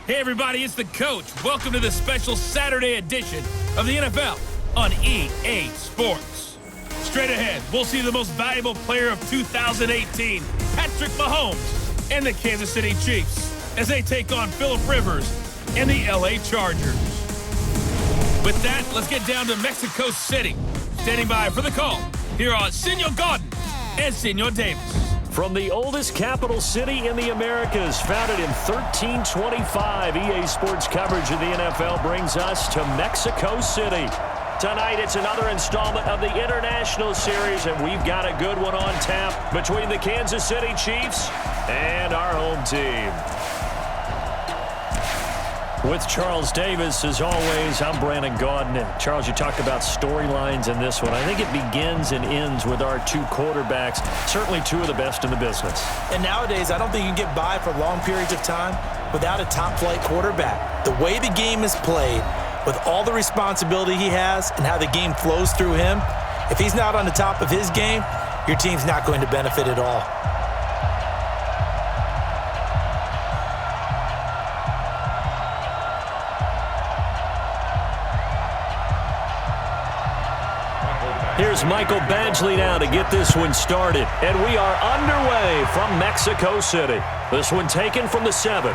Hey everybody, it's the coach. Welcome to this special Saturday edition of the NFL on EA Sports. Straight ahead, we'll see the most valuable player of 2018, Patrick Mahomes, and the Kansas City Chiefs as they take on Phillip Rivers and the LA Chargers. With that, let's get down to Mexico City. Standing by for the call, here are Senor Gordon and Senor Davis. From the oldest capital city in the Americas, founded in 1325, EA Sports coverage of the NFL brings us to Mexico City. Tonight, it's another installment of the International Series, and we've got a good one on tap between the Kansas City Chiefs and our home team. With Charles Davis, as always, I'm Brandon Gaudin. And Charles, you talked about storylines in this one. I think it begins and ends with our two quarterbacks, certainly two of the best in the business. And nowadays, I don't think you can get by for long periods of time without a top-flight quarterback. The way the game is played, with all the responsibility he has and how the game flows through him, if he's not on the top of his game, your team's not going to benefit at all. Here's Michael Badgley now to get this one started. And we are underway from Mexico City. This one taken from the 7.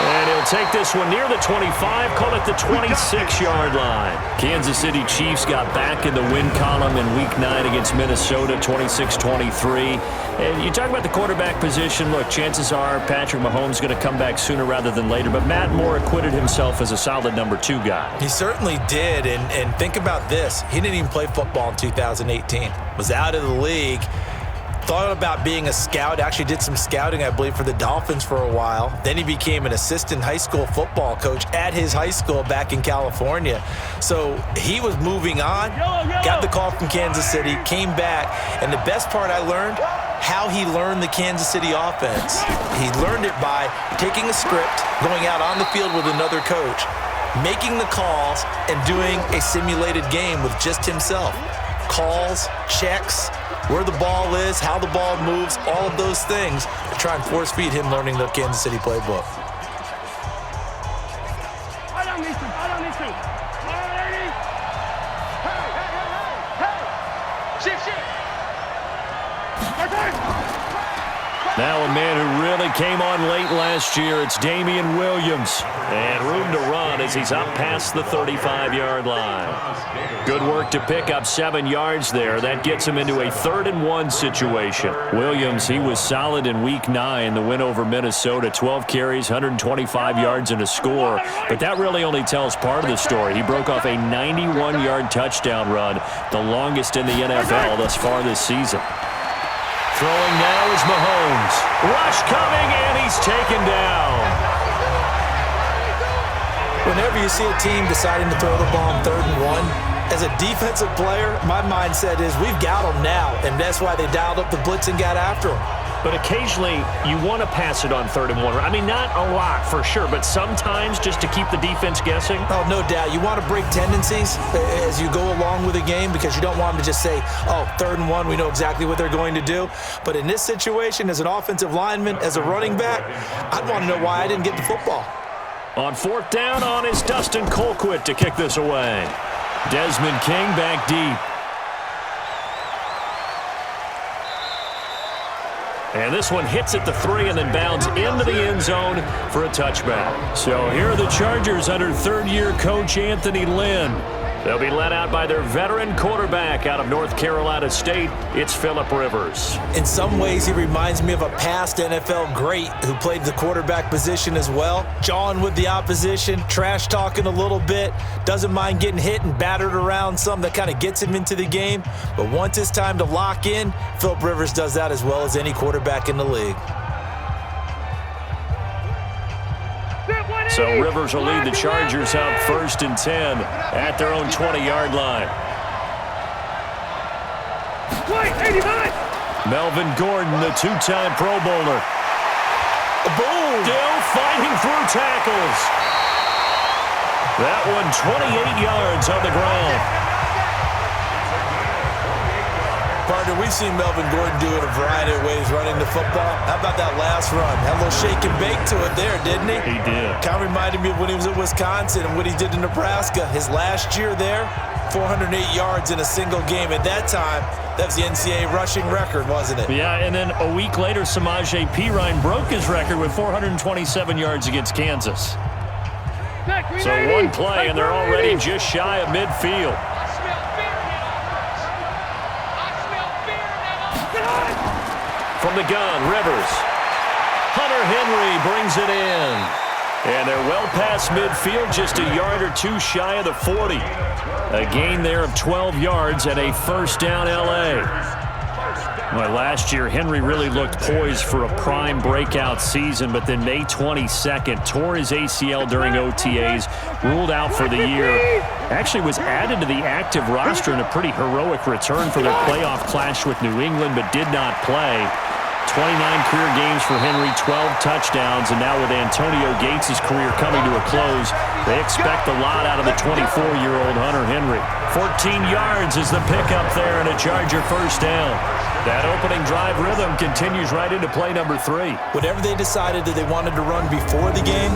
And he'll take this one near the 25, call it the 26-yard line. Kansas City Chiefs got back in the win column in Week 9 against Minnesota, 26-23. And you talk about the quarterback position. Look, chances are Patrick Mahomes is going to come back sooner rather than later. But Matt Moore acquitted himself as a solid number 2 guy. He certainly did. And think about this. He didn't even play football in 2018. Was out of the league. Thought about being a scout, actually did some scouting, I believe, for the Dolphins for a while. Then he became an assistant high school football coach at his high school back in California. So he was moving on, got the call from Kansas City, came back, and the best part I learned, how he learned the Kansas City offense. He learned it by taking a script, going out on the field with another coach, making the calls, and doing a simulated game with just himself. Calls, checks, where the ball is, how the ball moves, all of those things to try and force feed him learning the Kansas City playbook. Now a man who really came on late last year, it's Damian Williams. And room to run as he's up past the 35-yard line. Good work to pick up 7 yards there. That gets him into a 3rd-and-1 situation. Williams, he was solid in Week 9, the win over Minnesota. 12 carries, 125 yards and a score. But that really only tells part of the story. He broke off a 91-yard touchdown run, the longest in the NFL thus far this season. Throwing now is Mahomes. Rush coming, and he's taken down. Whenever you see a team deciding to throw the ball on 3rd and 1, as a defensive player, my mindset is we've got them now, and that's why they dialed up the blitz and got after them. But occasionally, you want to pass it on 3rd and 1. I mean, not a lot for sure, but sometimes just to keep the defense guessing. Oh, no doubt. You want to break tendencies as you go along with a game because you don't want them to just say, oh, 3rd and 1, we know exactly what they're going to do. But in this situation, as an offensive lineman, as a running back, I'd want to know why I didn't get the football. On 4th down on is Dustin Colquitt to kick this away. Desmond King back deep. And this one hits at the 3 and then bounds into the end zone for a touchback. So here are the Chargers under 3rd-year coach Anthony Lynn. They'll be led out by their veteran quarterback out of North Carolina State. It's Phillip Rivers. In some ways, he reminds me of a past NFL great who played the quarterback position as well. Jawing with the opposition, trash-talking a little bit, doesn't mind getting hit and battered around some. That kind of gets him into the game. But once it's time to lock in, Phillip Rivers does that as well as any quarterback in the league. So Rivers will lead the Chargers up 1st and 10 at their own 20-yard line. Melvin Gordon, the 2-time Pro Bowler. Boom! Still fighting through tackles. That one 28 yards on the ground. Partner, we've seen Melvin Gordon do it a variety of ways running the football. How about that last run? Had a little shake and bake to it there, didn't he? He did. Kind of reminded me of when he was at Wisconsin and what he did in Nebraska. His last year there, 408 yards in a single game. At that time, that was the NCAA rushing record, wasn't it? Yeah, and then a week later, Samaje Perine broke his record with 427 yards against Kansas. So one play, and they're already just shy of midfield. From the gun, Rivers. Hunter Henry brings it in. And they're well past midfield, just a yard or two shy of the 40. A gain there of 12 yards and a first down L.A. Well, last year, Henry really looked poised for a prime breakout season, but then May 22nd, tore his ACL during OTAs, ruled out for the year. Actually was added to the active roster in a pretty heroic return for their playoff clash with New England, but did not play. 29 career games for Henry, 12 touchdowns, and now with Antonio Gates' career coming to a close, they expect a lot out of the 24-year-old Hunter Henry. 14 yards is the pickup there and a Charger first down. That opening drive rhythm continues right into play number 3. Whatever they decided that they wanted to run before the game,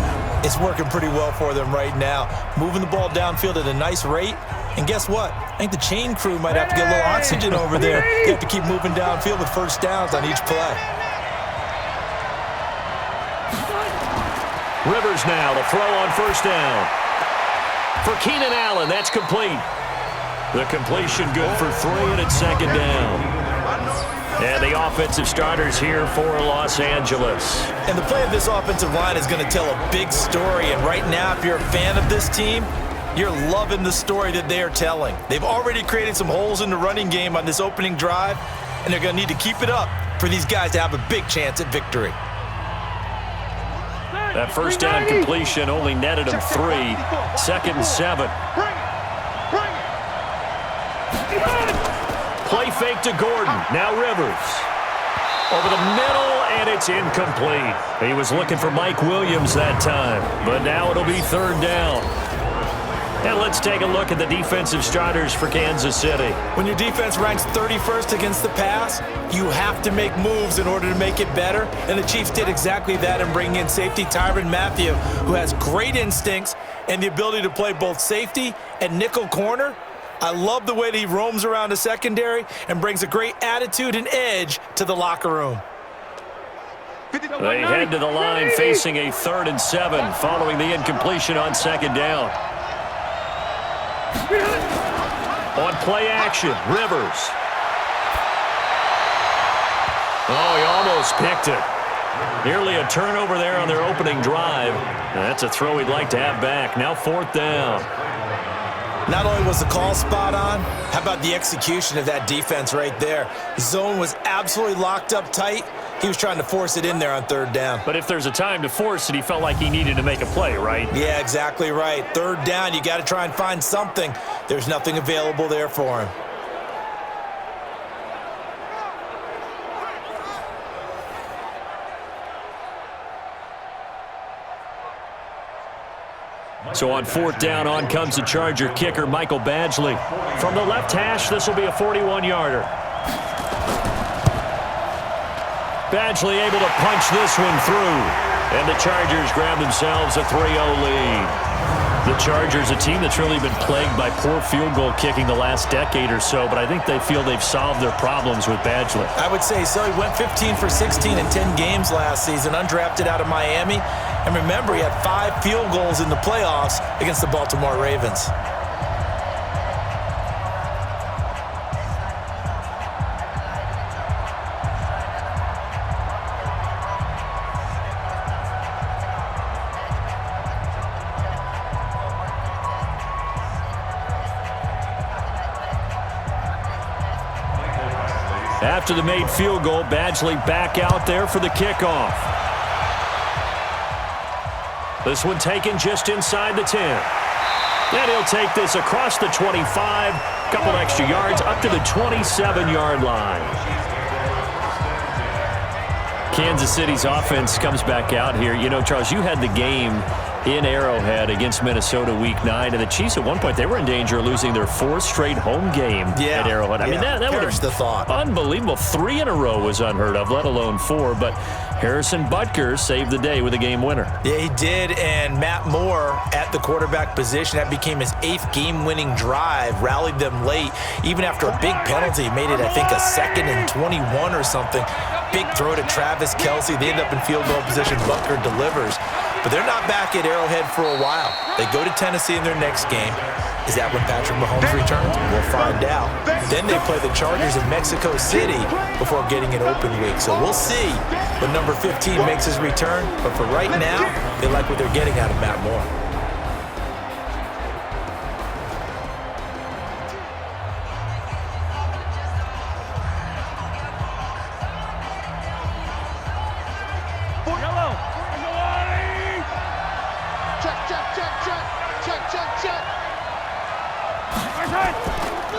it's working pretty well for them right now. Moving the ball downfield at a nice rate. And guess what? I think the chain crew might have to get a little oxygen over there. They have to keep moving downfield with first downs on each play. Rivers now, the throw on first down. For Keenan Allen, that's complete. The completion good for 3, and it's second down. And the offensive starters here for Los Angeles. And the play of this offensive line is going to tell a big story. And right now, if you're a fan of this team, you're loving the story that they are telling. They've already created some holes in the running game on this opening drive, and they're going to need to keep it up for these guys to have a big chance at victory. That first down completion only netted him 3. Second and 7. Play fake to Gordon. Now Rivers. Over the middle, and it's incomplete. He was looking for Mike Williams that time, but now it'll be third down. And let's take a look at the defensive starters for Kansas City. When your defense ranks 31st against the pass, you have to make moves in order to make it better. And the Chiefs did exactly that in bringing in safety Tyrann Mathieu, who has great instincts and the ability to play both safety and nickel corner. I love the way that he roams around the secondary and brings a great attitude and edge to the locker room. They head to the line facing a 3rd and 7 following the incompletion on second down. On play action, Rivers. Oh, he almost picked it. Nearly a turnover there on their opening drive. That's a throw he'd like to have back. Now 4th down. Not only was the call spot on, how about the execution of that defense right there? Zone was absolutely locked up tight. He was trying to force it in there on 3rd down. But if there's a time to force it, he felt like he needed to make a play, right? Yeah, exactly right. 3rd down, you got to try and find something. There's nothing available there for him. So on 4th down, on comes the Charger kicker, Michael Badgley. From the left hash, this will be a 41-yarder. Badgley able to punch this one through. And the Chargers grab themselves a 3-0 lead. The Chargers, a team that's really been plagued by poor field goal kicking the last decade or so, but I think they feel they've solved their problems with Badgley. I would say so. He went 15 for 16 in 10 games last season, undrafted out of Miami. And remember, he had 5 field goals in the playoffs against the Baltimore Ravens. After the made field goal, Badgley back out there for the kickoff. This one taken just inside the 10. And he'll take this across the 25, couple extra yards up to the 27-yard line. Kansas City's offense comes back out here. You know, Charles, you had the game in Arrowhead against Minnesota Week 9. And the Chiefs, at one point, they were in danger of losing their 4th straight home game at Arrowhead. I mean, that would have the thought. Unbelievable. 3 in a row was unheard of, let alone 4. But Harrison Butker saved the day with a game winner. Yeah, he did, and Matt Moore at the quarterback position, that became his 8th game-winning drive, rallied them late, even after a big penalty, made it, I think, a 2nd and 21 or something. Big throw to Travis Kelce. They end up in field goal position. Butker delivers. But they're not back at Arrowhead for a while. They go to Tennessee in their next game. Is that when Patrick Mahomes returns? We'll find out. Then they play the Chargers in Mexico City before getting an open week. So we'll see when number 15 makes his return. But for right now, they like what they're getting out of Matt Moore.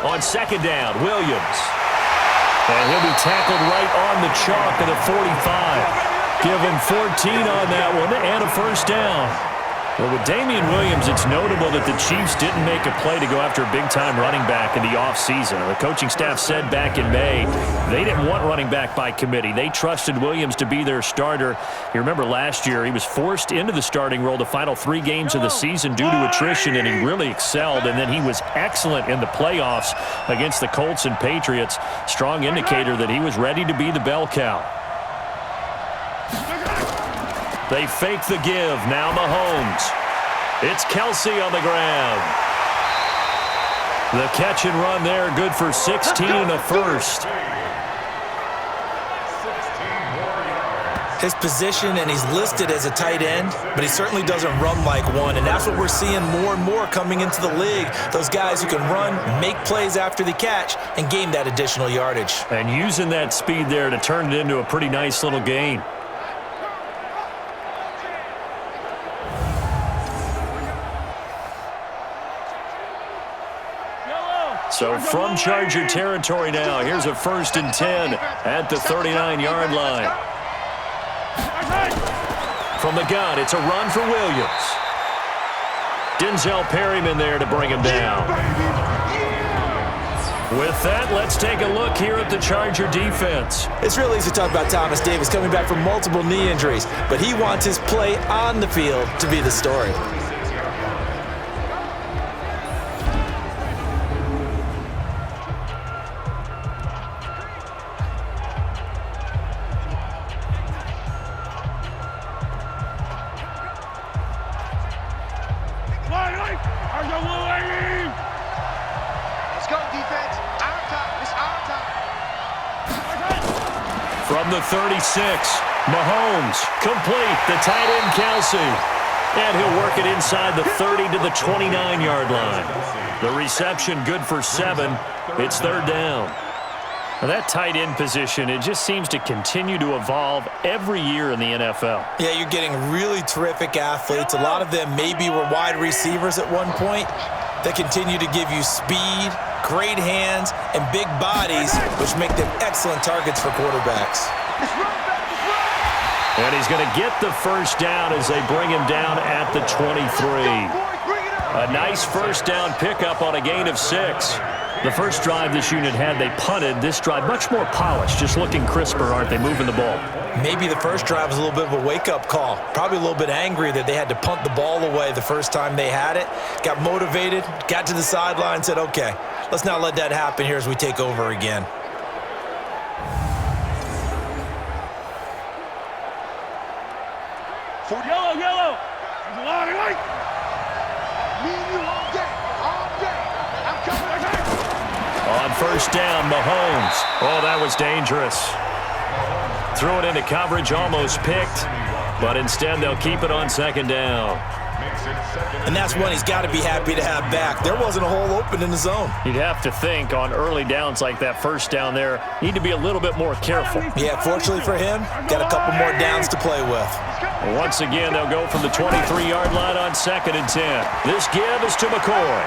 On 2nd down, Williams. And he'll be tackled right on the chalk of the 45. Give him 14 on that one and a first down. Well, with Damian Williams, it's notable that the Chiefs didn't make a play to go after a big-time running back in the offseason. The coaching staff said back in May they didn't want running back by committee. They trusted Williams to be their starter. You remember last year he was forced into the starting role the final 3 games of the season due to attrition, and he really excelled. And then he was excellent in the playoffs against the Colts and Patriots. Strong indicator that he was ready to be the bell cow. They fake the give. Now Mahomes. It's Kelce on the ground. The catch and run there, good for 16 and a first. His position, and he's listed as a tight end, but he certainly doesn't run like one, and that's what we're seeing more and more coming into the league. Those guys who can run, make plays after the catch, and gain that additional yardage. And using that speed there to turn it into a pretty nice little gain. So from Charger territory now, here's a 1st and 10 at the 39-yard line. From the gun, it's a run for Williams. Denzel Perryman there to bring him down. With that, let's take a look here at the Charger defense. It's real easy to talk about Thomas Davis coming back from multiple knee injuries, but he wants his play on the field to be the story. From the 36, Mahomes, complete, the tight end Kelce. And he'll work it inside the 30 to the 29-yard line. The reception good for 7. It's 3rd down. Now that tight end position, it just seems to continue to evolve every year in the NFL. Yeah, you're getting really terrific athletes. A lot of them maybe were wide receivers at one point. They continue to give you speed, great hands, and big bodies, which make them excellent targets for quarterbacks. And he's going to get the first down as they bring him down at the 23. A nice first down pickup on a gain of 6. The first drive this unit had, they punted. This drive, much more polished, just looking crisper, aren't they, moving the ball? Maybe the first drive was a little bit of a wake-up call. Probably a little bit angry that they had to punt the ball away the first time they had it. Got motivated, got to the sideline, said, okay, let's not let that happen here as we take over again. Yellow. There's a lot of light. Me and you all day. I'm coming. On first down, Mahomes. Oh, that was dangerous. Threw it into coverage, almost picked, but instead they'll keep it on 2nd down. And that's one he's got to be happy to have back. There wasn't a hole open in the zone. You'd have to think on early downs like that first down there, need to be a little bit more careful. Yeah, fortunately for him, got a couple more downs to play with. Once again, they'll go from the 23-yard line on 2nd and 10. This give is to McCoy.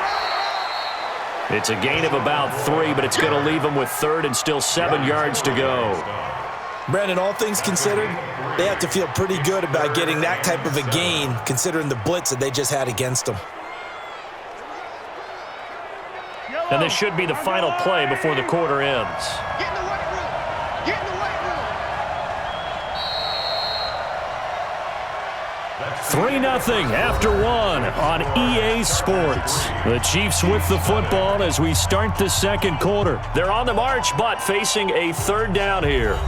It's a gain of about 3, but it's going to leave him with 3rd and still 7 yards to go. Brandon, all things considered, they have to feel pretty good about getting that type of a gain considering the blitz that they just had against them. And this should be the final play before the quarter ends. Get in the weight room. Get in the weight room. 3-0 after one on EA Sports. The Chiefs with the football as we start the second quarter. They're on the march, but facing a third down here.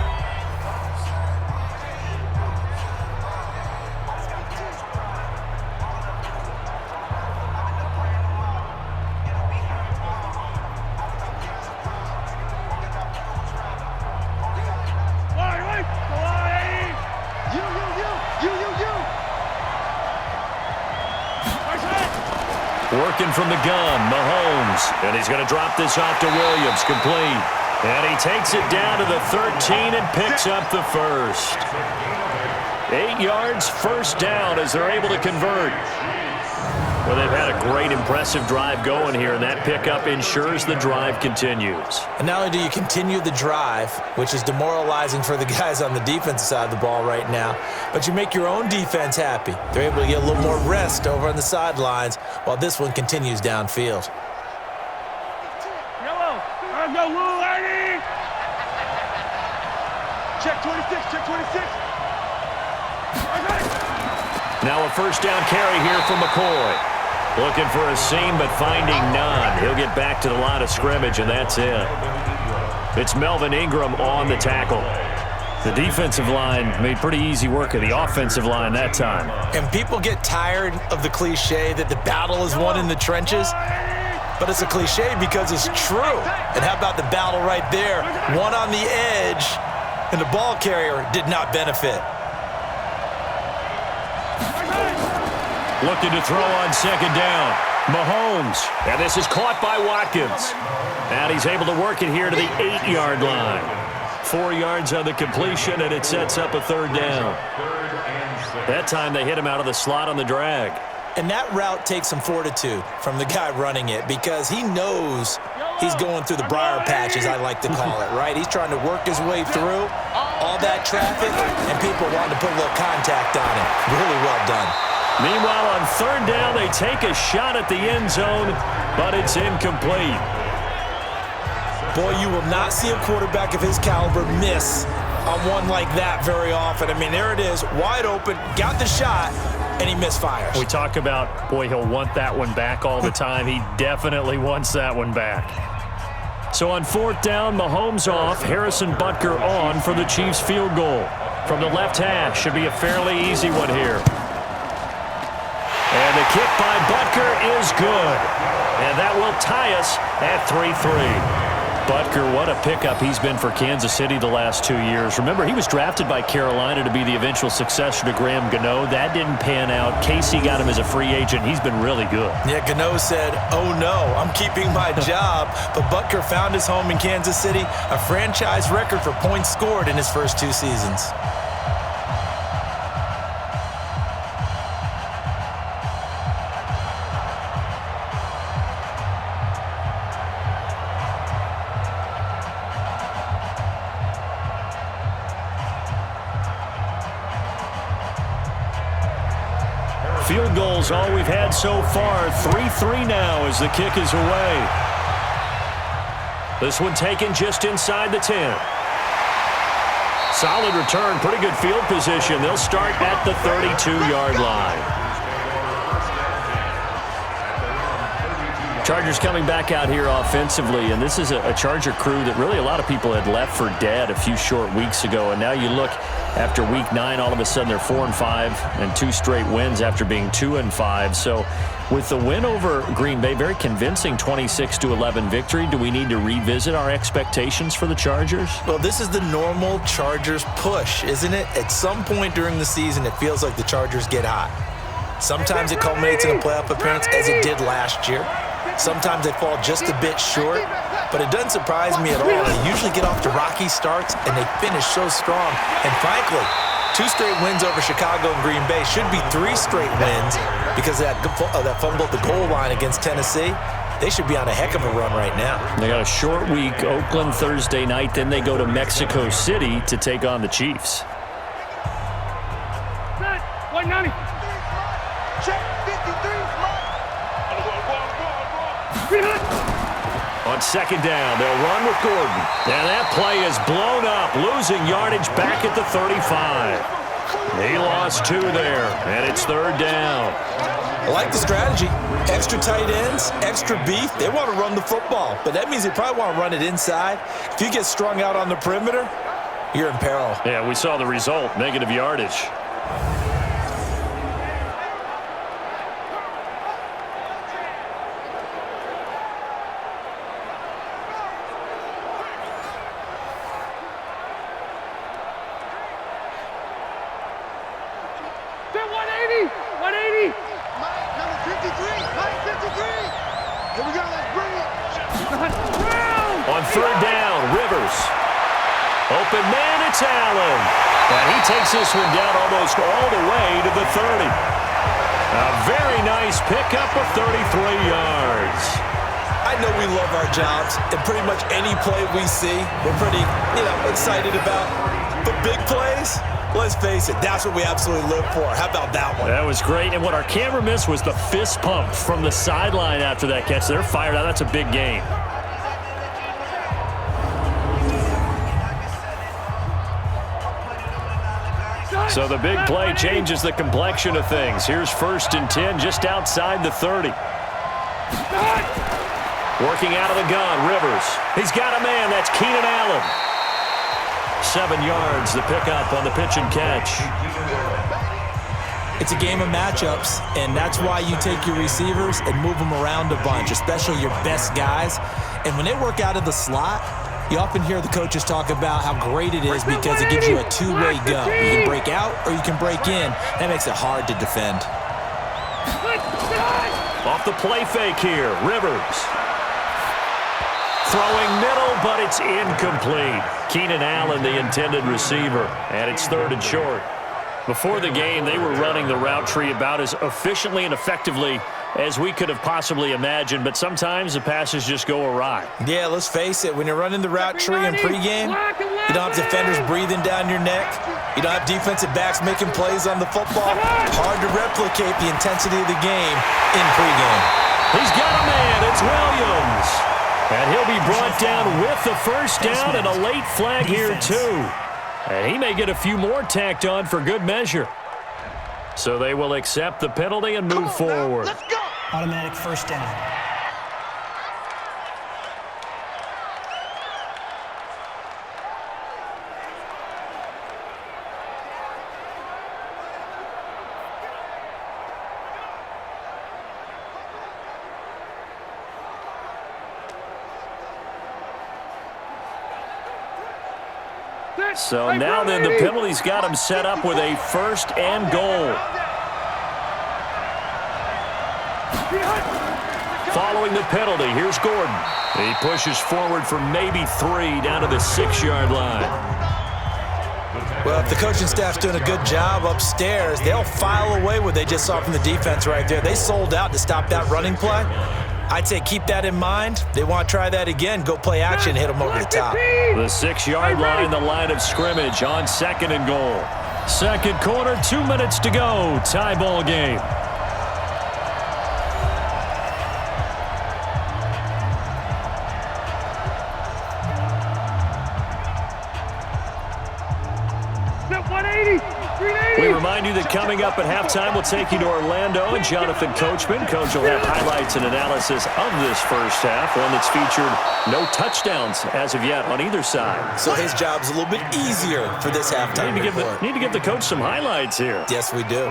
Working from the gun, Mahomes. And he's going to drop this off to Williams, complete. And he takes it down to the 13 and picks up the first. 8 yards, first down as they're able to convert. Well, they've had a great, impressive drive going here, and that pickup ensures the drive continues. And not only do you continue the drive, which is demoralizing for the guys on the defensive side of the ball right now, but you make your own defense happy. They're able to get a little more rest over on the sidelines while this one continues downfield. Yellow. Let's go, Lou Lady. Check 26. Check 26. Now a first down carry here from McCoy. Looking for a seam, but finding none. He'll get back to the line of scrimmage, and that's it. It's Melvin Ingram on the tackle. The defensive line made pretty easy work of the offensive line that time. And people get tired of the cliche that the battle is won in the trenches, but it's a cliche because it's true. And how about the battle right there? One on the edge, and the ball carrier did not benefit. Looking to throw on second down. Mahomes. And this is caught by Watkins. And he's able to work it here to the 8-yard line. 4 yards on the completion, and it sets up a third down. That time they hit him out of the slot on the drag. And that route takes some fortitude from the guy running it because he knows he's going through the briar patch, as I like to call it, right? He's trying to work his way through all that traffic, and people wanting to put a little contact on him. Really well done. Meanwhile, on third down, they take a shot at the end zone, but it's incomplete. Boy, you will not see a quarterback of his caliber miss on one like that very often. I mean, there it is, wide open, got the shot, and he misfires. We talk about, boy, he'll want that one back all the time. He definitely wants that one back. So on fourth down, Mahomes off, Harrison Butker on for the Chiefs field goal. From the left hash, should be a fairly easy one here. And the kick by Butker is good. And that will tie us at 3-3. Butker, what a pickup he's been for Kansas City the last 2 years. Remember, he was drafted by Carolina to be the eventual successor to Graham Gano. That didn't pan out. Casey got him as a free agent. He's been really good. Yeah, Gano said, oh no, I'm keeping my job. But Butker found his home in Kansas City, a franchise record for points scored in his first 2 seasons. Field goals all we've had so far. 3-3 now as the kick is away. This one taken just inside the 10. Solid return, pretty good field position. They'll start at the 32-yard line. Chargers coming back out here offensively, and this is a Charger crew that really a lot of people had left for dead a few short weeks ago. And now you look after week 9, all of a sudden they're 4-5 and 2 straight wins after being 2-5. So with the win over Green Bay, very convincing 26-11 victory, do we need to revisit our expectations for the Chargers? Well, this is the normal Chargers push, isn't it? At some point during the season, it feels like the Chargers get hot. Sometimes it culminates in a playoff appearance, as it did last year. Sometimes they fall just a bit short, but it doesn't surprise me at all. They usually get off to rocky starts, and they finish so strong. And frankly, 2 straight wins over Chicago and Green Bay should be 3 straight wins because of that fumble at the goal line against Tennessee. they should be on a heck of a run right now. They got a short week, Oakland Thursday night, then they go to Mexico City to take on the Chiefs. 190. Check 53. On second down, they'll run with Gordon. And that play is blown up, losing yardage back at the 35. He lost 2 there, and it's third down. I like the strategy. Extra tight ends, extra beef. They want to run the football, but that means they probably want to run it inside. If you get strung out on the perimeter, you're in peril. Yeah, we saw the result, negative yardage. On third down, Rivers. Open man, it's Allen. And he takes this one down almost all the way to the 30. A very nice pickup of 33 yards. I know we love our jobs, and pretty much any play we see, we're pretty, excited about. But big plays, let's face it, that's what we absolutely live for. How about that one? That was great, and what our camera missed was the fist pump from the sideline after that catch. They're fired out. That's a big game. So the big play changes the complexion of things. Here's 1st and 10 just outside the 30. Working out of the gun, Rivers. He's got a man. That's Keenan Allen. 7 yards, the pickup on the pitch and catch. It's a game of matchups, and that's why you take your receivers and move them around a bunch, especially your best guys. And when they work out of the slot, you often hear the coaches talk about how great it is because it gives you a two-way go. You can break out or you can break in. That makes it hard to defend. Off the play fake here, Rivers. Throwing middle, but it's incomplete. Keenan Allen, the intended receiver, and it's 3rd and short. Before the game, they were running the route tree about as efficiently and effectively as we could have possibly imagined, but sometimes the passes just go awry. Yeah, let's face it. When you're running the route tree in pregame, you don't have defenders breathing down your neck. You don't have defensive backs making plays on the football. Hard to replicate the intensity of the game in pregame. He's got a man. It's Williams. And he'll be brought down with the first down and a late flag here, too. And he may get a few more tacked on for good measure. So they will accept the penalty and move forward. Let's go. Automatic first down. So now then the penalty's got him set up with a 1st and goal. Following the penalty, here's Gordon. He pushes forward for maybe 3 down to the 6-yard line. Well, if the coaching staff's doing a good job upstairs, they'll file away what they just saw from the defense right there. They sold out to stop that running play. I'd say keep that in mind. They want to try that again, go play action, hit them over the top. The 6-yard line, the line of scrimmage on 2nd and goal. Second quarter, 2 minutes to go. Tie ball game. We remind you that coming up at halftime, we'll take you to Orlando and Jonathan Coachman. Coach will have highlights and analysis of this first half, one that's featured no touchdowns as of yet on either side. So his job's a little bit easier for this halftime report. Need to give the coach some highlights here. Yes, we do.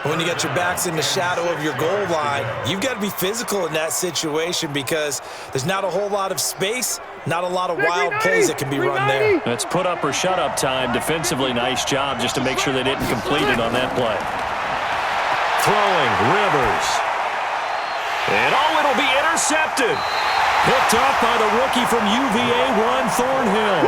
When you got your backs in the shadow of your goal line, you've got to be physical in that situation because there's not a whole lot of space, not a lot of wild plays that can be run there. It's put up or shut up time. Defensively, nice job just to make sure they didn't complete it on that play. Throwing, Rivers. And it'll be intercepted. Picked up by the rookie from UVA, Juan Thornhill.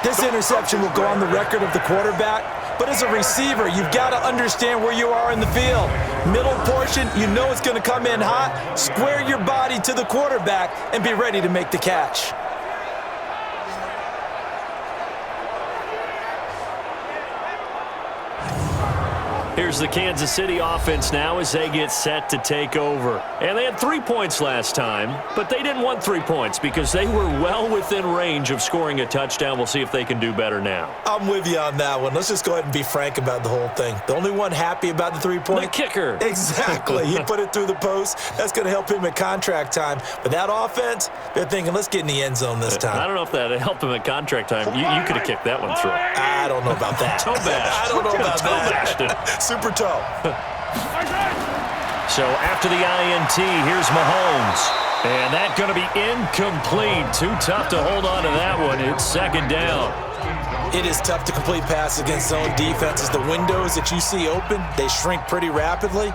This interception will go on the record of the quarterback But as a receiver, you've got to understand where you are in the field. Middle portion, you know it's going to come in hot. Square your body to the quarterback and be ready to make the catch. Here's the Kansas City offense now as they get set to take over. And they had 3 points last time, but they didn't want 3 points because they were well within range of scoring a touchdown. We'll see if they can do better now. I'm with you on that one. Let's just go ahead and be frank about the whole thing. The only one happy about the 3-point? The kicker. Exactly. He put it through the post. That's going to help him at contract time. But that offense, they're thinking, let's get in the end zone this time. I don't know if that helped him at contract time. You could have kicked that one through. I don't know about that. Toe bash. I don't know about that. Super toe. So after the INT, here's Mahomes. And that's going to be incomplete. Too tough to hold on to that one. It's second down. It is tough to complete passes against zone defenses. The windows that you see open, they shrink pretty rapidly.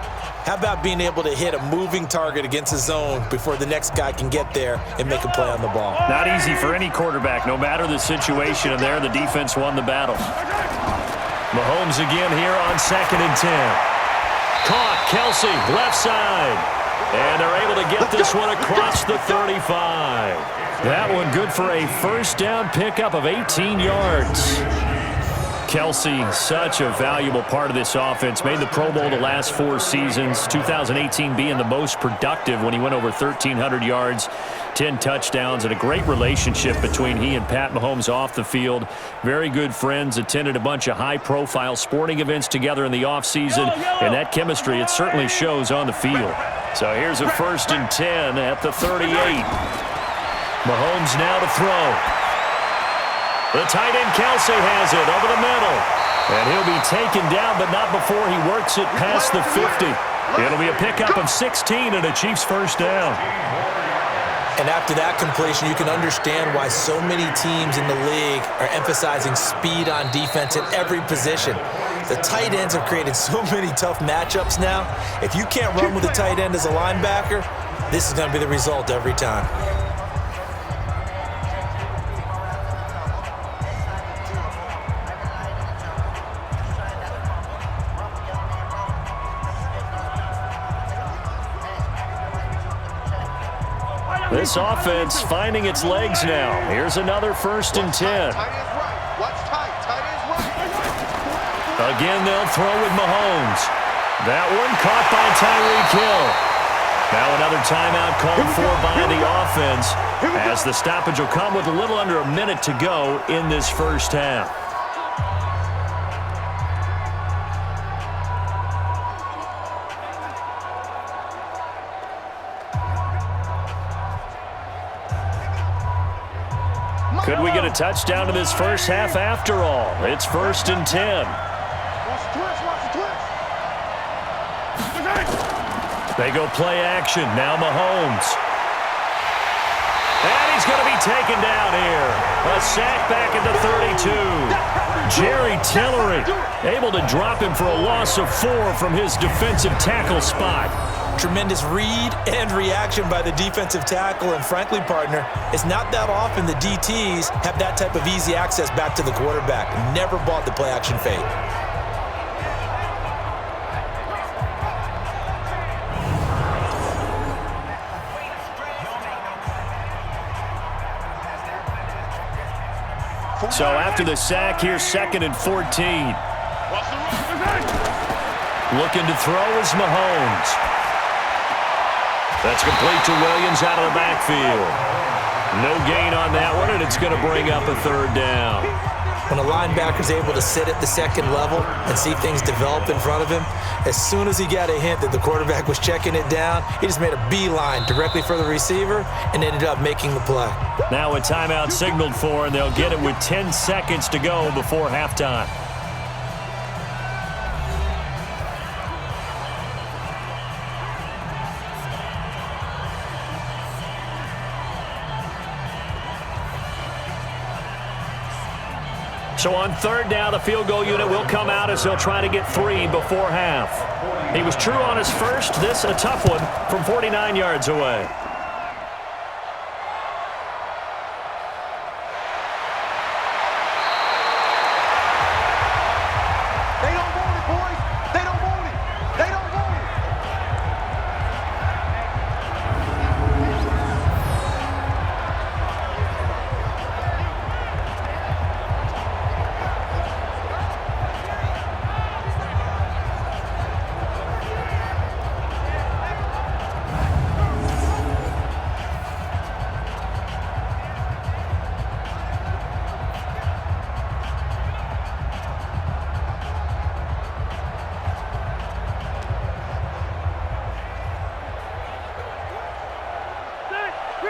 How about being able to hit a moving target against a zone before the next guy can get there and make a play on the ball? Not easy for any quarterback, no matter the situation. And there, the defense won the battle. Mahomes again here on 2nd and 10. Caught, Kelsey, left side. And they're able to get this one across the 35. That one good for a first down pickup of 18 yards. Kelsey, such a valuable part of this offense. Made the Pro Bowl the last 4 seasons. 2018 being the most productive when he went over 1,300 yards, 10 touchdowns, and a great relationship between he and Pat Mahomes off the field. Very good friends. Attended a bunch of high-profile sporting events together in the offseason. And that chemistry, it certainly shows on the field. So here's a 1st and 10 at the 38. Mahomes now to throw. The tight end Kelsey has it over the middle. And he'll be taken down, but not before he works it past the 50. It'll be a pickup of 16 and a Chiefs first down. And after that completion, you can understand why so many teams in the league are emphasizing speed on defense at every position. The tight ends have created so many tough matchups now. If you can't run with a tight end as a linebacker, this is going to be the result every time. This offense finding its legs now. Here's another 1st and 10. Again, they'll throw with Mahomes. That one caught by Tyreek Hill. Now another timeout called for by the offense as the stoppage will come with a little under a minute to go in this first half. Could we get a touchdown in this first half after all? It's 1st and 10. They go play action. Now Mahomes. And he's going to be taken down here. A sack back at the 32. Jerry Tillery able to drop him for a loss of 4 from his defensive tackle spot. Tremendous read and reaction by the defensive tackle. And frankly, partner, it's not that often the DTs have that type of easy access back to the quarterback. Never bought the play-action fake. So after the sack, here's 2nd and 14. Looking to throw is Mahomes. That's complete to Williams out of the backfield. No gain on that one, and it's going to bring up a 3rd down. When a linebacker's able to sit at the 2nd level and see things develop in front of him, as soon as he got a hint that the quarterback was checking it down, he just made a beeline directly for the receiver and ended up making the play. Now a timeout signaled for, and they'll get it with 10 seconds to go before halftime. So on 3rd down, the field goal unit will come out as they'll try to get 3 before half. He was true on his first. This a tough one from 49 yards away.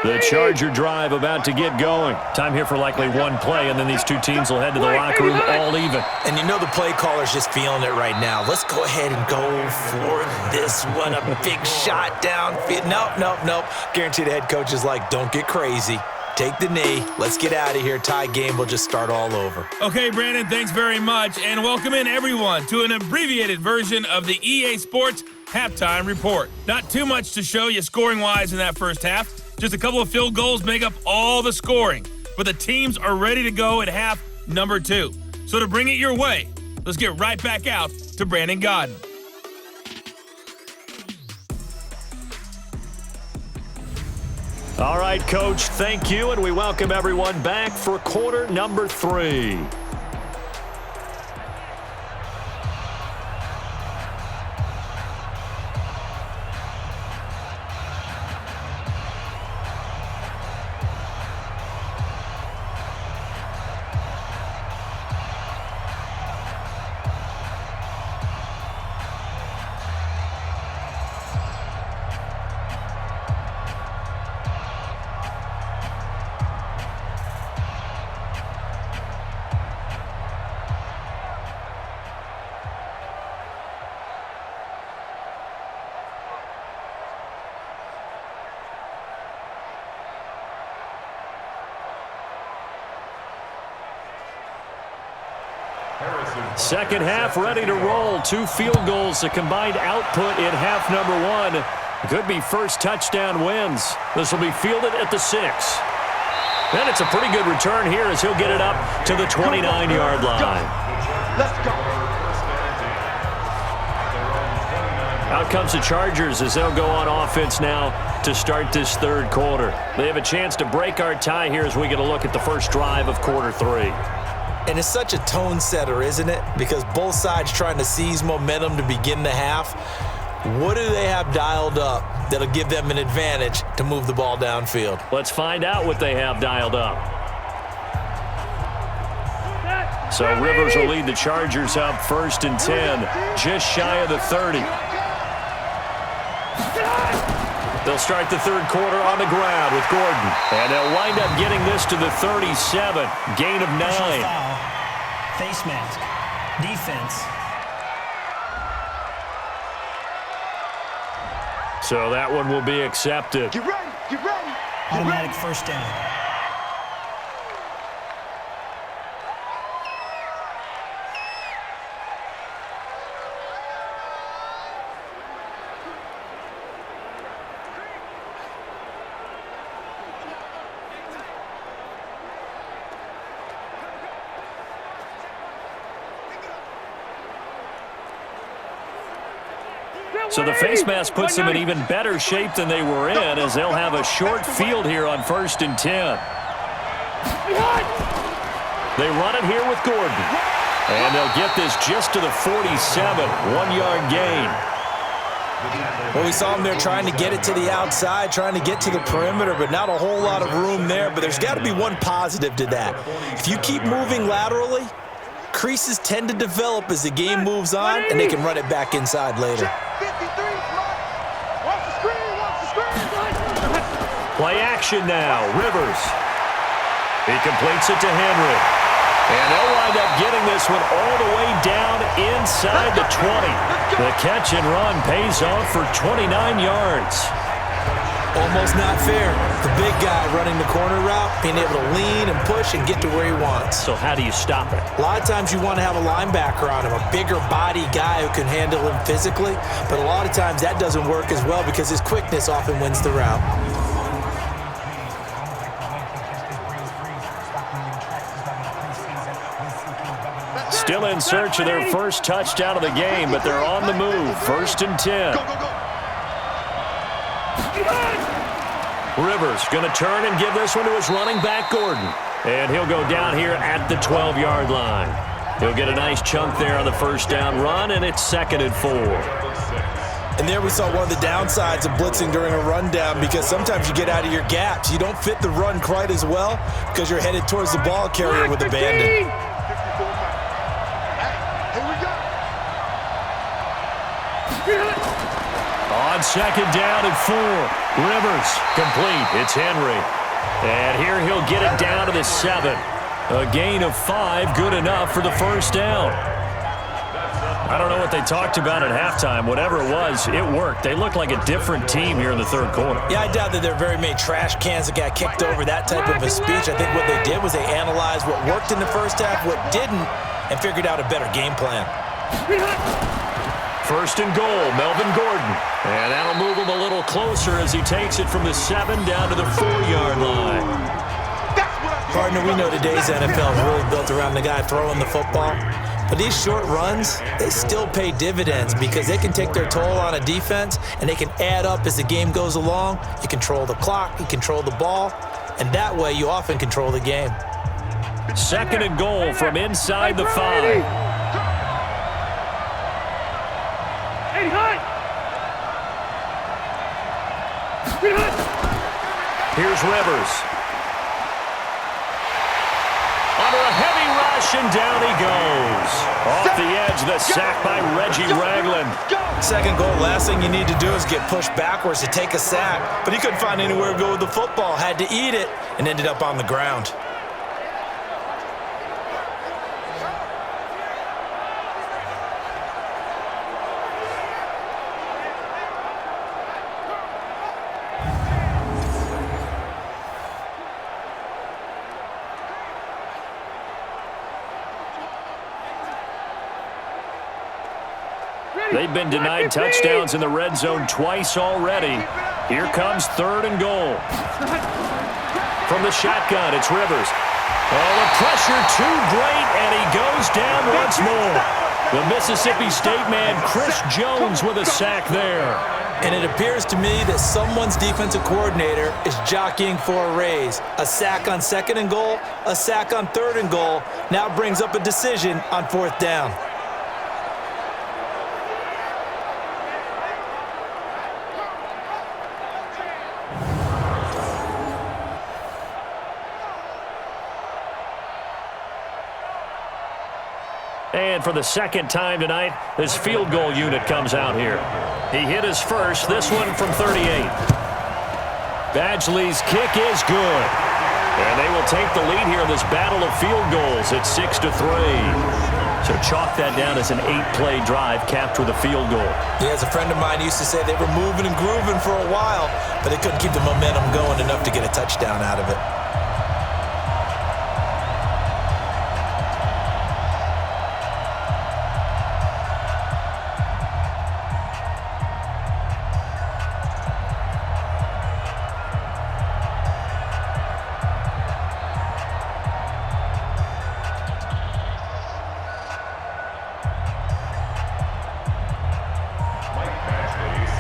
The Charger drive about to get going. Time here for likely one play, and then these two teams will head to the locker room all even. And you know the play caller's just feeling it right now. Let's go ahead and go for this one. A big shot downfield. Nope. Guarantee the head coach is like, don't get crazy. Take the knee. Let's get out of here. Tie game will just start all over. Okay, Brandon, thanks very much. And welcome in, everyone, to an abbreviated version of the EA Sports Halftime Report. Not too much to show you scoring-wise in that first half. Just a couple of field goals make up all the scoring. But the teams are ready to go at half number 2. So to bring it your way, let's get right back out to Brandon Godden. All right, Coach, thank you, and we welcome everyone back for quarter number 3. Second half ready to roll. 2 field goals, a combined output in half number 1. Could be first touchdown wins. This will be fielded at the 6. And it's a pretty good return here as he'll get it up to the 29-yard line. Let's go. Out comes the Chargers as they'll go on offense now to start this third quarter. They have a chance to break our tie here as we get a look at the first drive of quarter 3. And it's such a tone setter, isn't it? Because both sides trying to seize momentum to begin the half. What do they have dialed up that'll give them an advantage to move the ball downfield? Let's find out what they have dialed up. So Rivers will lead the Chargers up 1st and 10, just shy of the 30. They'll start the third quarter on the ground with Gordon. And they'll wind up getting this to the 37, gain of 9. Foul. Face mask. Defense. So that one will be accepted. Get ready. Get ready. Automatic first down. So the face mask puts them in even better shape than they were in as they'll have a short field here on 1st and 10. They run it here with Gordon. And they'll get this just to the 47, 1-yard gain. Well, we saw them there trying to get it to the outside, trying to get to the perimeter, but not a whole lot of room there. But there's got to be one positive to that. If you keep moving laterally, creases tend to develop as the game moves on, and they can run it back inside later. Play action now. Rivers. He completes it to Henry. And they'll wind up getting this one all the way down inside the 20. The catch and run pays off for 29 yards. Almost not fair. The big guy running the corner route, being able to lean and push and get to where he wants. So how do you stop it? A lot of times you want to have a linebacker on him, a bigger body guy who can handle him physically, but a lot of times that doesn't work as well because his quickness often wins the route. Still in search of their first touchdown of the game, but they're on the move. 1st and 10. Rivers going to turn and give this one to his running back, Gordon. And he'll go down here at the 12-yard line. He'll get a nice chunk there on the first down run, and it's 2nd and 4. And there we saw one of the downsides of blitzing during a rundown because sometimes you get out of your gaps. You don't fit the run quite as well because you're headed towards the ball carrier with abandon. On 2nd down and 4. Rivers, complete. It's Henry. And here he'll get it down to the 7. A gain of 5, good enough for the first down. I don't know what they talked about at halftime. Whatever it was, it worked. They look like a different team here in the third quarter. Yeah, I doubt that there are very many trash cans that got kicked over, that type of a speech. I think what they did was they analyzed what worked in the first half, what didn't, and figured out a better game plan. First and goal, Melvin Gordon. And that'll move him a little closer as he takes it from the 7 down to the 4-yard line. Partner, we know today's NFL is really built around the guy throwing the football. But these short runs, they still pay dividends because they can take their toll on a defense and they can add up as the game goes along. You control the clock, you control the ball, and that way you often control the game. Second and goal from inside the 5. Here's Rivers. Under a heavy rush, and down he goes. Off the edge, the sack by Reggie Ragland. Second goal, last thing you need to do is get pushed backwards to take a sack. But he couldn't find anywhere to go with the football, had to eat it, and ended up on the ground. They've been denied touchdowns in the red zone twice already. Here comes third and goal. From the shotgun, it's Rivers. Oh, the pressure too great, and he goes down once more. The Mississippi State man, Chris Jones, with a sack there. And it appears to me that someone's defensive coordinator is jockeying for a raise. A sack on second and goal, a sack on third and goal, now brings up a decision on fourth down. And for the second time tonight, this field goal unit comes out here. He hit his first, this one from 38. Badgley's kick is good. And they will take the lead here in this battle of field goals at 6-3. So chalk that down as an 8-play drive capped with a field goal. Yeah, as a friend of mine used to say, they were moving and grooving for a while, but they couldn't keep the momentum going enough to get a touchdown out of it.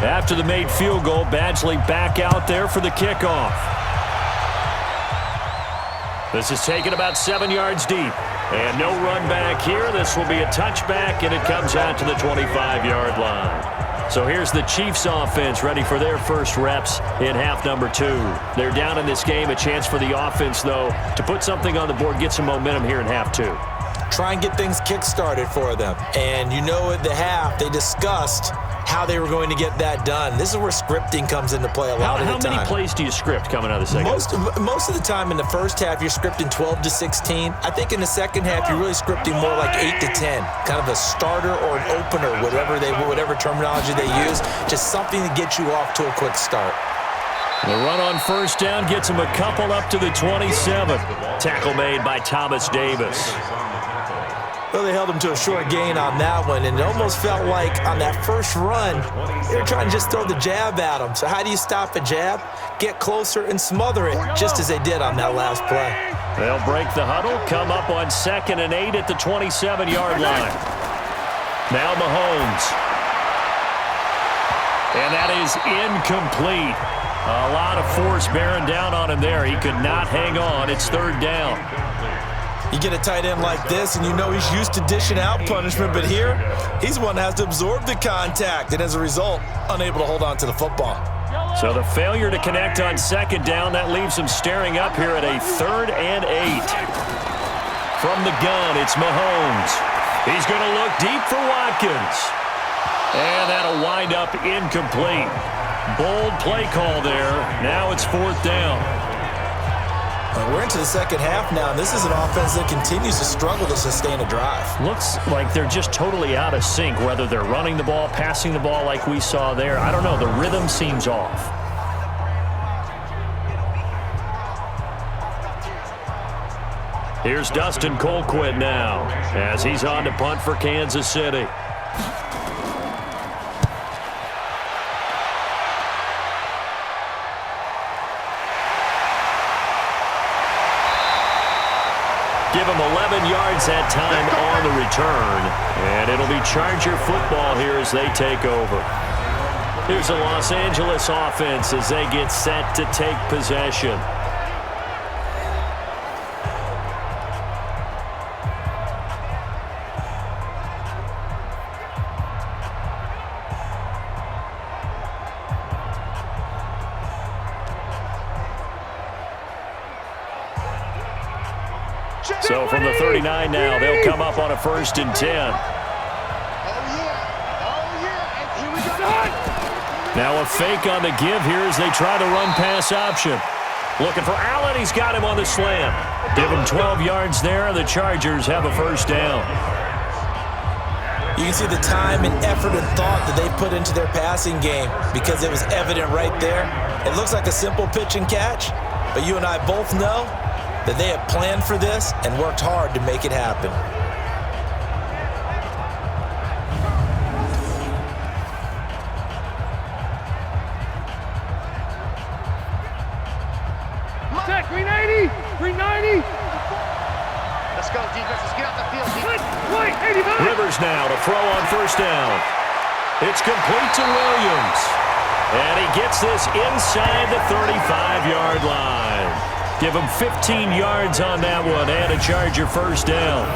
After the made field goal, Badgley back out there for the kickoff. This is taken about 7 yards deep. And no run back here. This will be a touchback, and it comes out to the 25-yard line. So here's the Chiefs offense ready for their first reps in half number 2. They're down in this game. A chance for the offense, though, to put something on the board, get some momentum here in half 2. Try and get things kick-started for them. And you know at the half, they discussed how they were going to get that done. This is where scripting comes into play a lot of the time. How many plays do you script coming out of the second? Most of the time in the first half, you're scripting 12 to 16. I think in the second half, you're really scripting more like 8 to 10. Kind of a starter or an opener, whatever terminology they use. Just something to get you off to a quick start. The run on first down gets him a couple up to the 27. Tackle made by Thomas Davis. Well, they held him to a short gain on that one, and it almost felt like on that first run, they were trying to just throw the jab at him. So how do you stop a jab? Get closer and smother it, just as they did on that last play. They'll break the huddle, come up on 2nd and 8 at the 27-yard line. Now Mahomes. And that is incomplete. A lot of force bearing down on him there. He could not hang on. It's third down. You get a tight end like this, and you know he's used to dishing out punishment, but here, he's the one that has to absorb the contact, and as a result, unable to hold on to the football. So the failure to connect on 2nd down, that leaves him staring up here at a 3rd and 8. From the gun, it's Mahomes. He's going to look deep for Watkins. And that'll wind up incomplete. Bold play call there. Now it's 4th down. We're into the second half now, and this is an offense that continues to struggle to sustain a drive. Looks like they're just totally out of sync, whether they're running the ball, passing the ball like we saw there. I don't know. The rhythm seems off. Here's Dustin Colquitt now as he's on to punt for Kansas City. Give him 11 yards that time on the return. And it'll be Charger football here as they take over. Here's the Los Angeles offense as they get set to take possession. So from the 39 now, they'll come up on a 1st and 10. Now a fake on the give here as they try the run-pass option. Looking for Allen. He's got him on the slant. Give him 12 yards there, and the Chargers have a 1st down. You can see the time and effort and thought that they put into their passing game because it was evident right there. It looks like a simple pitch and catch, but you and I both know that they have planned for this and worked hard to make it happen. Set, 390, 390. Let's go, defense. Let's get out the field. Wait, 85. Rivers now to throw on 1st down. It's complete to Williams. And he gets this inside the 35-yard line. Give him 15 yards on that one and a Charger 1st down.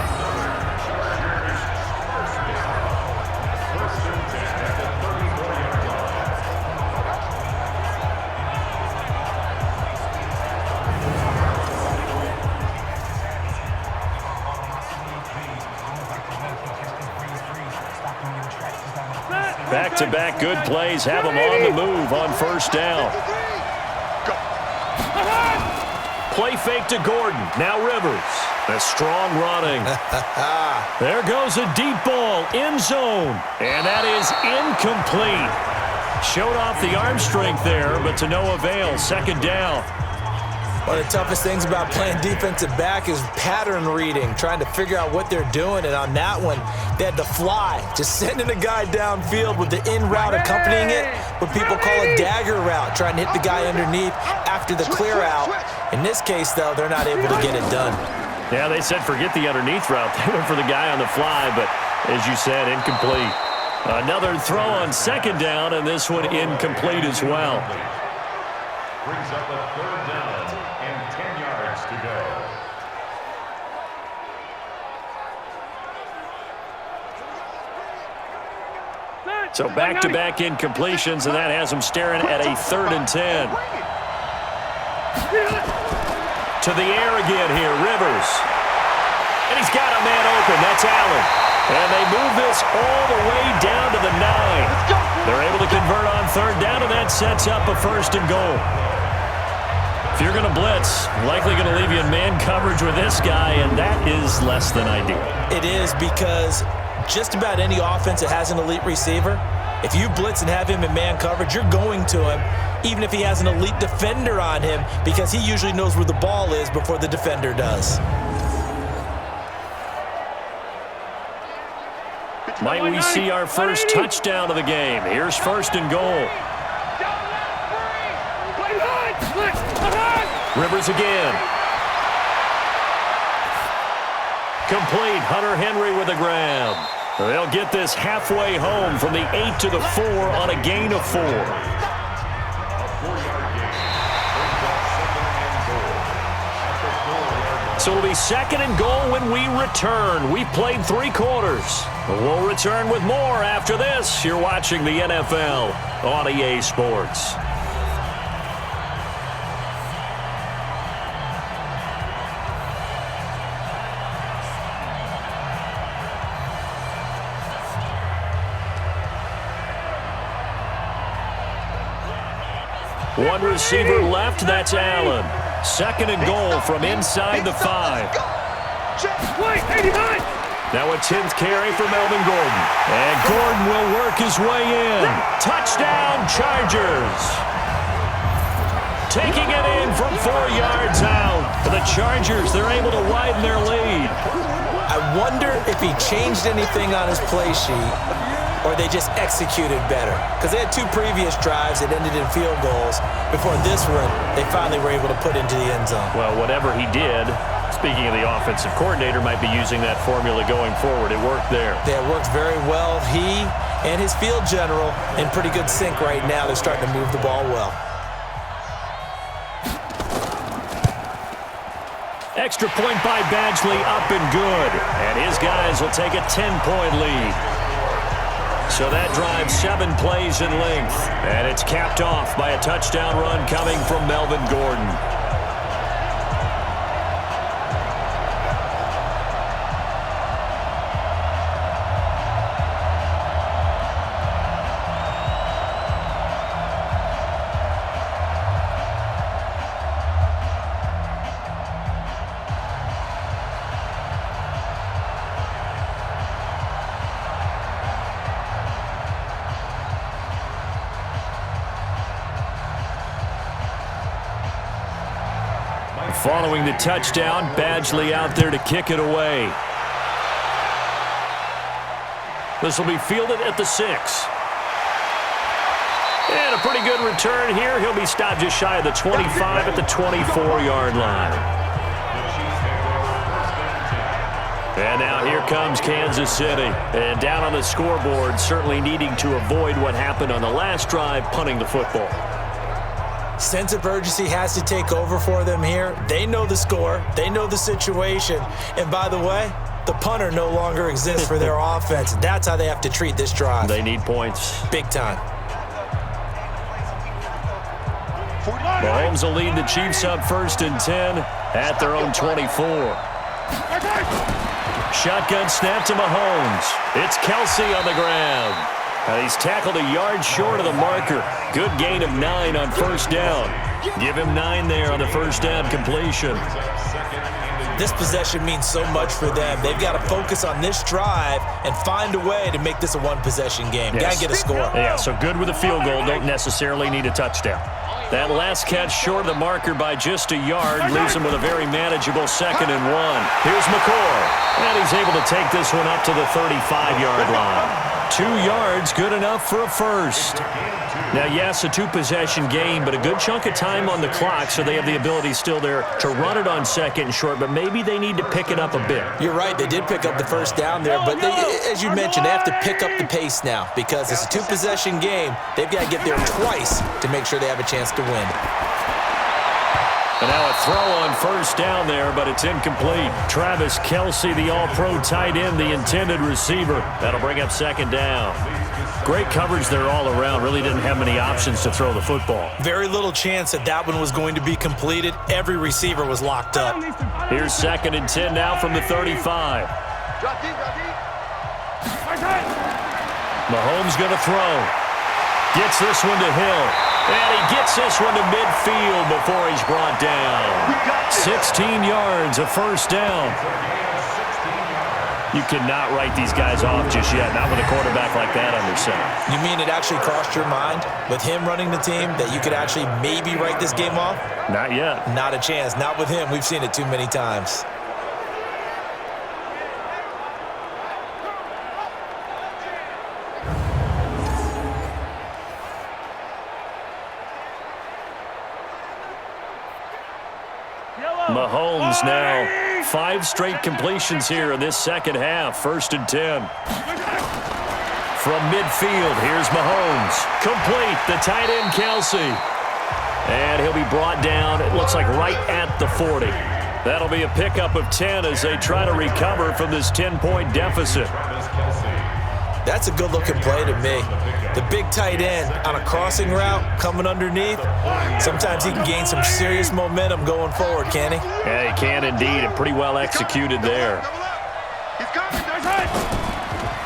Back-to-back good plays have them on the move on 1st down. Play fake to Gordon. Now Rivers. A strong running. There goes a deep ball. End zone. And that is incomplete. Showed off the arm strength there, but to no avail. 2nd down. One of the toughest things about playing defensive back is pattern reading, trying to figure out what they're doing. And on that one, they had to fly, just sending a guy downfield with the in route accompanying it, what people call a dagger route, trying to hit the guy underneath after the clear out. In this case, though, they're not able to get it done. Yeah, they said forget the underneath route. They went for the guy on the fly, but as you said, incomplete. Another throw on 2nd down, and this one incomplete as well. Brings up a 3rd down and 10 yards to go. So back-to-back incompletions, and that has them staring at a 3rd and 10. To the air again here, Rivers. And he's got a man open. That's Allen. And they move this all the way down to the 9. They're able to convert on 3rd down, and that sets up a 1st and goal. If you're going to blitz, likely going to leave you in man coverage with this guy, and that is less than ideal. It is, because just about any offense that has an elite receiver, if you blitz and have him in man coverage, you're going to him, even if he has an elite defender on him, because he usually knows where the ball is before the defender does. Might we see our first touchdown of the game? Here's 1st and goal. Rivers again. Complete. Hunter Henry with a grab. They'll get this halfway home from the 8 to the 4 on a gain of 4. So it'll be 2nd and goal when we return. We've played 3 quarters. We'll return with more after this. You're watching the NFL on EA Sports. One receiver left, that's Allen. Second and goal from inside the 5. Now a 10th carry for Melvin Gordon. And Gordon will work his way in. Touchdown, Chargers. Taking it in from 4 yards out. The Chargers, they're able to widen their lead. I wonder if he changed anything on his play sheet or they just executed better. Because they had 2 previous drives that ended in field goals. Before this one, they finally were able to put into the end zone. Well, whatever he did, speaking of the offensive coordinator, might be using that formula going forward. It worked there. Yeah, it worked very well. He and his field general in pretty good sync right now. They're starting to move the ball well. Extra point by Badgley, up and good. And his guys will take a 10-point lead. So that drives 7 plays in length. And it's capped off by a touchdown run coming from Melvin Gordon. Following the touchdown, Badgley out there to kick it away. This will be fielded at the 6. And a pretty good return here. He'll be stopped just shy of the 25 at the 24-yard line. And now here comes Kansas City. And down on the scoreboard, certainly needing to avoid what happened on the last drive, punting the football. Sense of urgency has to take over for them here. They know the score. They know the situation. And by the way, the punter no longer exists for their offense. That's how they have to treat this drive. They need points. Big time. Mahomes will lead the Chiefs up 1st and 10 at their own 24. Shotgun snap to Mahomes. It's Kelsey on the ground. And he's tackled a yard short of the marker. Good gain of 9 on 1st down. Give him 9 there on the 1st down completion. This possession means so much for them. They've got to focus on this drive and find a way to make this a one-possession game. Yes. Got to get a score. Yeah, so good with a field goal. Don't necessarily need a touchdown. That last catch short of the marker by just a yard leaves him with a very manageable 2nd and 1. Here's McCoy. And he's able to take this one up to the 35-yard line. 2 yards, good enough for a first. Now, yes, a 2-possession game, but a good chunk of time on the clock, so they have the ability still there to run it on 2nd and short, but maybe they need to pick it up a bit. You're right. They did pick up the 1st down there, but as you mentioned, they have to pick up the pace now because it's a 2-possession game. They've got to get there twice to make sure they have a chance to win. And now a throw on 1st down there, but it's incomplete. Travis Kelce, the all-pro tight end, the intended receiver. That'll bring up 2nd down. Great coverage there all around. Really didn't have many options to throw the football. Very little chance that one was going to be completed. Every receiver was locked up. Here's 2nd and 10 now from the 35. Mahomes going to throw. Gets this one to Hill. And he gets this one to midfield before he's brought down. 16 yards, a 1st down. You cannot write these guys off just yet, not with a quarterback like that under center. You mean it actually crossed your mind with him running the team that you could actually maybe write this game off? Not yet. Not a chance. Not with him. We've seen it too many times. Mahomes now 5 straight completions here in this 2nd half. 1st and 10. From midfield, here's Mahomes. Complete, the tight end Kelsey. And he'll be brought down, it looks like right at the 40. That'll be a pickup of 10 as they try to recover from this 10-point deficit. That's a good-looking play to me. The big tight end on a crossing route coming underneath. Sometimes he can gain some serious momentum going forward, can he? Yeah, he can indeed, and pretty well executed there.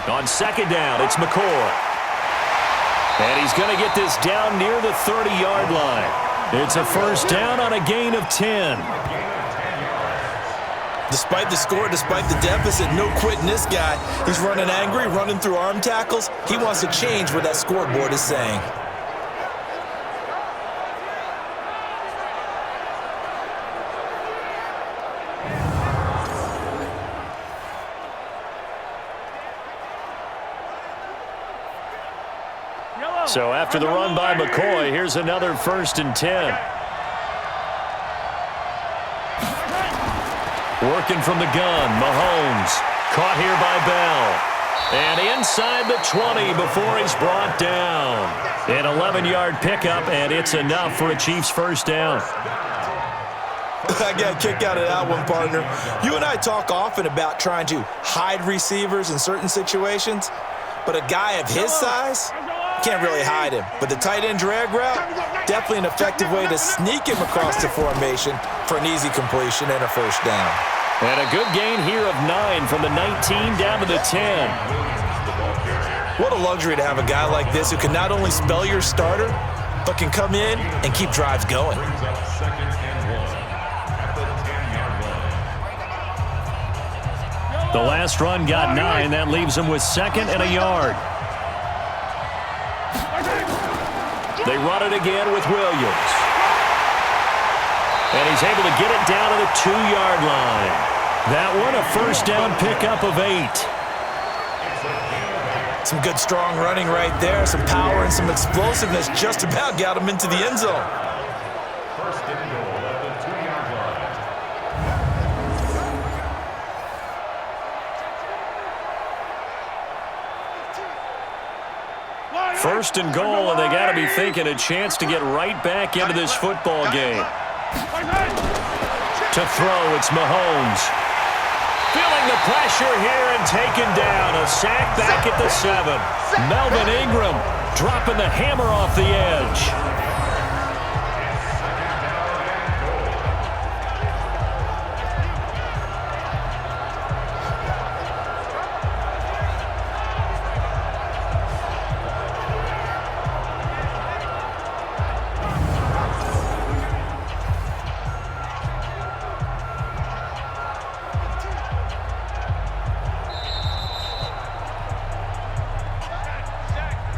On 2nd down, it's McCoy. And he's going to get this down near the 30-yard line. It's a first down on a gain of 10. Despite the score, despite the deficit, no quitting this guy. He's running angry, running through arm tackles. He wants to change what that scoreboard is saying. So after the run by McCoy, here's another 1st and 10. Working from the gun, Mahomes. Caught here by Bell. And inside the 20 before he's brought down. An 11-yard pickup, and it's enough for a Chiefs first down. I got a kick out of that one, partner. You and I talk often about trying to hide receivers in certain situations, but a guy of his size can't really hide him. But the tight end drag route, definitely an effective way to sneak him across the formation for an easy completion and a first down. And a good gain here of 9 from the 19 down to the 10. What a luxury to have a guy like this who can not only spell your starter, but can come in and keep drives going. The last run got 9. That leaves him with 2nd and a yard. They run it again with Williams. And he's able to get it down to the 2-yard line. That one a first down pickup of 8. Some good strong running right there. Some power and some explosiveness just about got him into the end zone. First and goal at the 2-yard line. First and goal, and they got to be thinking a chance to get right back into this football game. To throw, it's Mahomes. Feeling the pressure here and taken down. A sack back at the 7. Melvin Ingram dropping the hammer off the edge.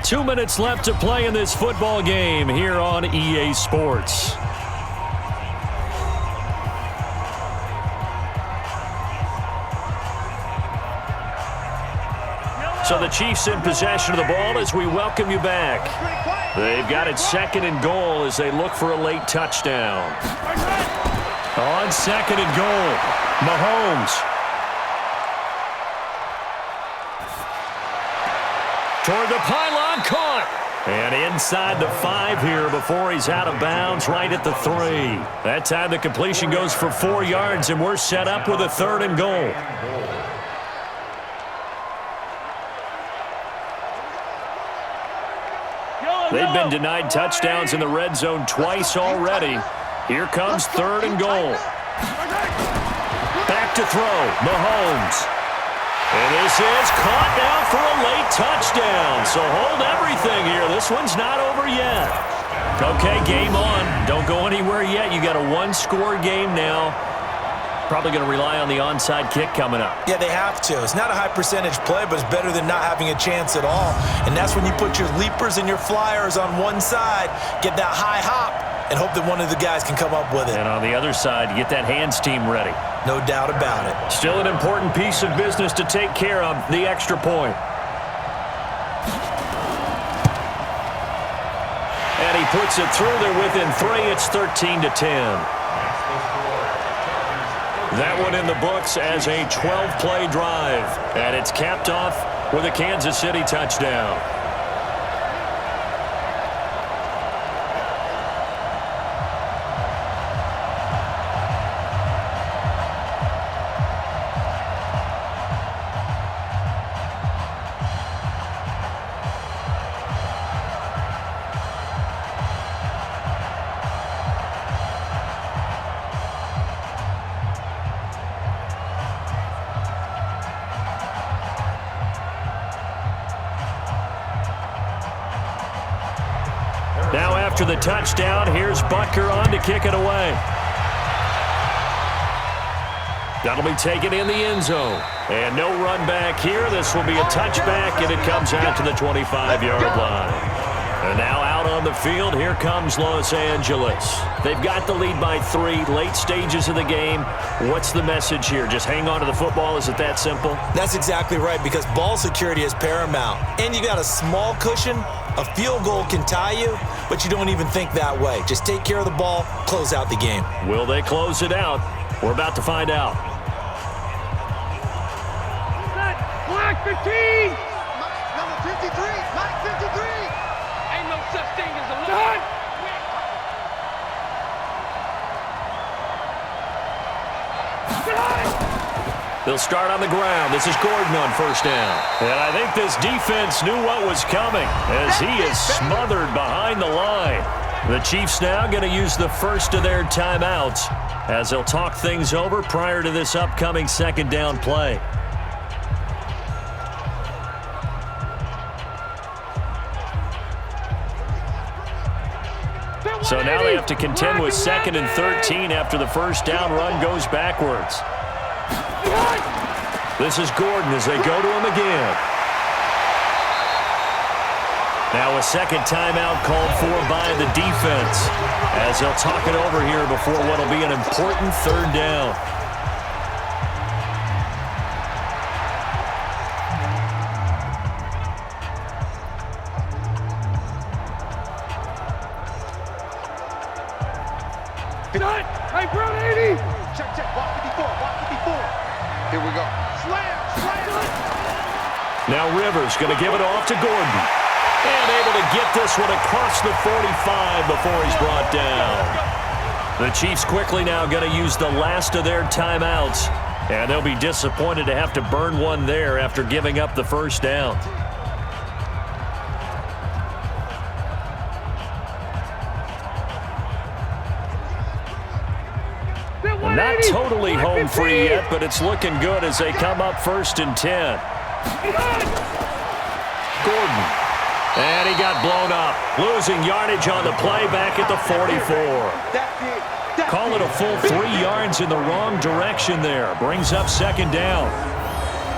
Two minutes left to play in this football game here on EA Sports. So the Chiefs in possession of the ball as we welcome you back. They've got it 2nd and goal as they look for a late touchdown. On 2nd and goal, Mahomes. Toward the pylon, caught. And inside the 5 here before he's out of bounds right at the 3. That time the completion goes for 4 yards, and we're set up with a 3rd and goal. They've been denied touchdowns in the red zone twice already. Here comes 3rd and goal. Back to throw, Mahomes. And this is caught now for a late touchdown. So hold everything here. This one's not over yet. Okay, game on. Don't go anywhere yet. You got a 1-score game now. Probably going to rely on the onside kick coming up. Yeah, they have to. It's not a high percentage play, but it's better than not having a chance at all. And that's when you put your leapers and your flyers on one side, get that high hop, and hope that one of the guys can come up with it. And on the other side, you get that hands team ready. No doubt about it. Still an important piece of business to take care of, the extra point. And he puts it through there within 3. It's 13-10. That one in the books as a 12-play drive. And it's capped off with a Kansas City touchdown. after the touchdown, here's Butker on to kick it away. That'll be taken in the end zone. And no run back here. This will be a touchback, and it comes out to the 25-yard line. And now out on the field, here comes Los Angeles. They've got the lead by 3, late stages of the game. What's the message here? Just hang on to the football? Is it that simple? That's exactly right, because ball security is paramount. And you got a small cushion. A field goal can tie you, but you don't even think that way. Just take care of the ball, close out the game. Will they close it out? We're about to find out. Black 15! Number 53! Black 53! Ain't no such thing as a line! They'll start on the ground. This is Gordon on first down. And I think this defense knew what was coming as he is smothered behind the line. The Chiefs now going to use the first of their timeouts as they'll talk things over prior to this upcoming second down play. So now they have to contend with 2nd and 13 after the first down run goes backwards. This is Gordon as they go to him again. Now a second timeout called for by the defense as they'll talk it over here before what will be an important third down. Hey, Brown 80! Check, walk 54. Here we go. Slam! Now Rivers going to give it off to Gordon. And able to get this one across the 45 before he's brought down. The Chiefs quickly now going to use the last of their timeouts. And they'll be disappointed to have to burn one there after giving up the first down. Not totally home free yet, but it's looking good as they come up 1st and 10. Gordon. And he got blown up. Losing yardage on the play back at the 44. Call it a full 3 yards in the wrong direction there. Brings up 2nd down.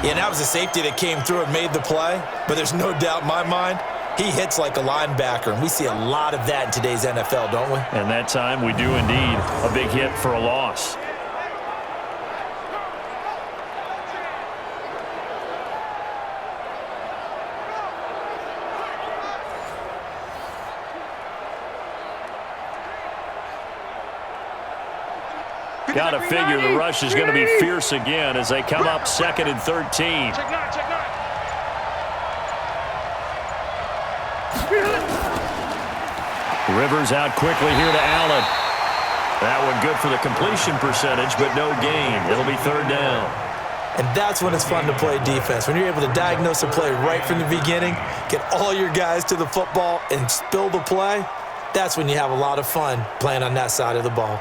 Yeah, that was a safety that came through and made the play. But there's no doubt in my mind, he hits like a linebacker. And we see a lot of that in today's NFL, don't we? And that time we do indeed. A big hit for a loss. Got to figure the rush is going to be fierce again as they come up 2nd and 13. Check nine. Rivers out quickly here to Allen. That one good for the completion percentage, but no gain. It'll be 3rd down. And that's when it's fun to play defense. When you're able to diagnose a play right from the beginning, get all your guys to the football, and spill the play, that's when you have a lot of fun playing on that side of the ball.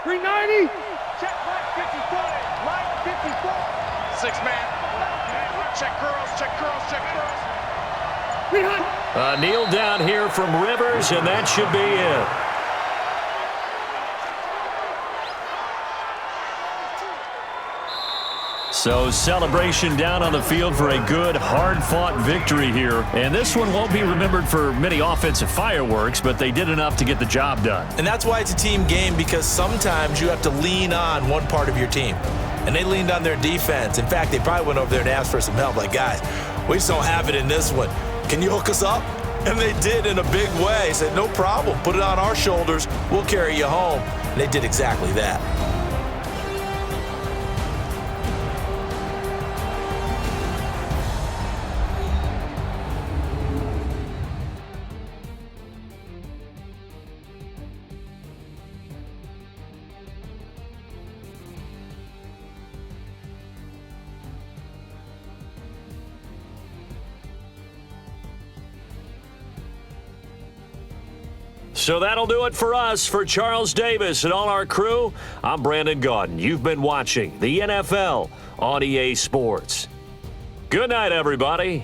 390. Check Mike 54. Mike 54. 6-man. Check curls. Kneel down here from Rivers, and that should be it. So celebration down on the field for a good, hard-fought victory here. And this one won't be remembered for many offensive fireworks, but they did enough to get the job done. And that's why it's a team game, because sometimes you have to lean on one part of your team. And they leaned on their defense. In fact, they probably went over there and asked for some help. Like, guys, we just don't have it in this one. Can you hook us up? And they did in a big way. They said, no problem. Put it on our shoulders. We'll carry you home. And they did exactly that. So that'll do it for us. For Charles Davis and all our crew, I'm Brandon Gaudin. You've been watching the NFL on EA Sports. Good night, everybody.